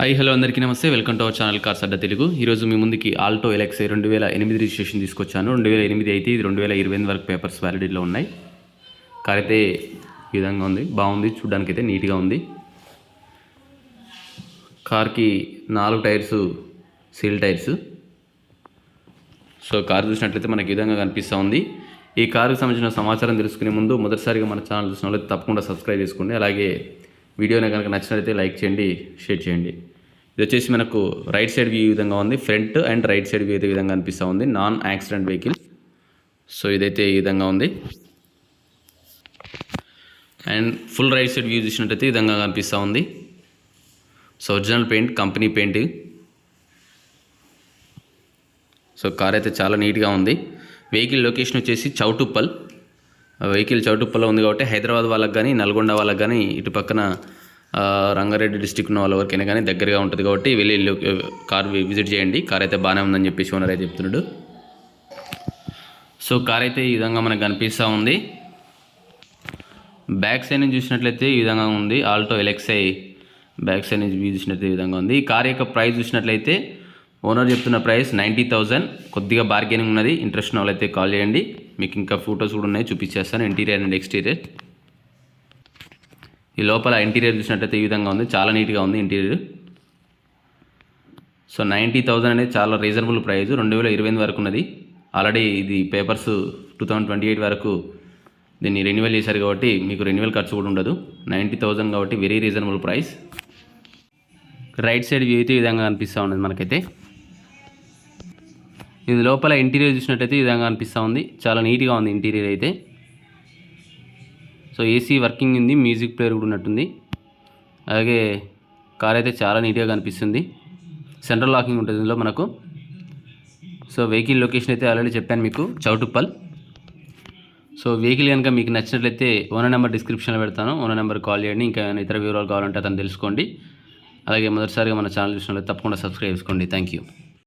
Hi hello అందరికీ నమస్తే. Welcome to our channel cars Adda Telugu. ఈరోజు మీ ముందుకి ఆల్టో ఎలక్సై 2008 రిజిస్ట్రేషన్ తీసుకొచ్చాను. 2008 అయితే ఇది 2020 వరకు పేపర్స్ వ్యాలిడిటీలో ఉన్నాయి. కార్ అయితే ఈ విధంగా ఉంది, బాగుంది, చూడడానికి అయితే నీట్గా ఉంది. కార్కి 4 tyres seal tyres. So car చూసినట్లయితే మనకి ఈ విధంగా కనిపిస్తూ ఉంది. ఈ కారుకు సంబంధించిన సమాచారం తెలుసుకునే ముందు మొదటిసారిగా మన ఛానల్ చూసిన వాళ్ళైతే తప్పకుండా సబ్స్క్రైబ్ చేసుకోండి. అలాగే వీడియోని కనుక నచ్చినట్లయితే లైక్ చేయండి, షేర్ చేయండి. ఇది వచ్చేసి మనకు రైట్ సైడ్ వ్యూ ఈ విధంగా ఉంది. Front and right side view అయితే ఈ విధంగా అనిపిస్తూ ఉంది. Non accident vehicle. సో ఇదైతే ఈ విధంగా ఉంది. And full right side view చూసినట్టయితే ఈ విధంగా కనిపిస్తూ ఉంది. So original paint, company paint. So car అయితే చాలా నీట్గా ఉంది. వెహికల్ లొకేషన్ వచ్చేసి చౌటుప్పల్. వెహికల్ చౌటుప్పల్లో ఉంది కాబట్టి హైదరాబాద్ వాళ్ళకి కానీ, నల్గొండ వాళ్ళకి కానీ, ఇటు పక్కన రంగారెడ్డి డిస్టిక్ ఉన్న వాళ్ళ వరకైనా కానీ దగ్గరగా ఉంటుంది కాబట్టి వెళ్ళి కార్ విజిట్ చేయండి. కార్ అయితే బాగానే ఉందని చెప్పేసి ఓనర్ అయితే చెప్తున్నాడు. సో కార్ అయితే ఈ విధంగా మనకు కనిపిస్తూ ఉంది. బ్యాక్ సైడ్ నుంచి చూసినట్లయితే ఈ విధంగా ఉంది. ఆల్టో ఎలక్సై బ్యాక్ సైడ్ నుంచి వ్యూ చూసినట్లయితే ఈ విధంగా ఉంది. ఈ కార్ యొక్క ప్రైస్ చూసినట్లయితే ఓనర్ చెప్తున్న ప్రైస్ 90,000. కొద్దిగా బార్గెనింగ్ ఉన్నది. ఇంట్రెస్ట్ ఉన్న వాళ్ళైతే కాల్ చేయండి. మీకు ఇంకా ఫొటోస్ కూడా ఉన్నాయి, చూపించేస్తాను. Interior and exterior. ఈ లోపల ఇంటీరియర్ చూసినట్టయితే ఈ విధంగా ఉంది. చాలా నీట్గా ఉంది ఇంటీరియర్. సో 90,000 అనేది చాలా రీజనబుల్ ప్రైస్. 2028 వరకు ఉన్నది. ఆల్రెడీ ఇది పేపర్స్ 2028 వరకు దీన్ని రెన్యువల్ చేశారు కాబట్టి మీకు రెన్యువల్ ఖర్చు కూడా ఉండదు. 90,000 కాబట్టి very reasonable price. Right side view అయితే ఈ విధంగా అనిపిస్తూ ఉన్నది మనకైతే. ఇది లోపల ఇంటీరియర్ చూసినట్టయితే ఈ విధంగా అనిపిస్తూ ఉంది. చాలా నీట్గా ఉంది ఇంటీరియర్ అయితే. సో ఏసీ వర్కింగ్ ఉంది, మ్యూజిక్ ప్లేయర్ కూడా ఉన్నట్టుంది. అలాగే కార్ అయితే చాలా నీట్గా కనిపిస్తుంది. సెంట్రల్ లాకింగ్ ఉంటుంది ఇందులో మనకు. సో వెహికల్ లొకేషన్ అయితే ఆల్రెడీ చెప్పాను మీకు, చౌటుప్పల్. సో వెహికల్ కనుక మీకు నచ్చినట్లయితే ఓనర్ నెంబర్ డిస్క్రిప్షన్లో పెడతాను. ఓనర్ నెంబర్ కాల్ చేయండి. ఇంకా ఇతర వివరాలు కావాలంటే అతను తెలుసుకోండి. అలాగే మొదటిసారిగా మన ఛానల్ చూసినట్లయితే తప్పకుండా సబ్స్క్రైబ్ చేసుకోండి. Thank you.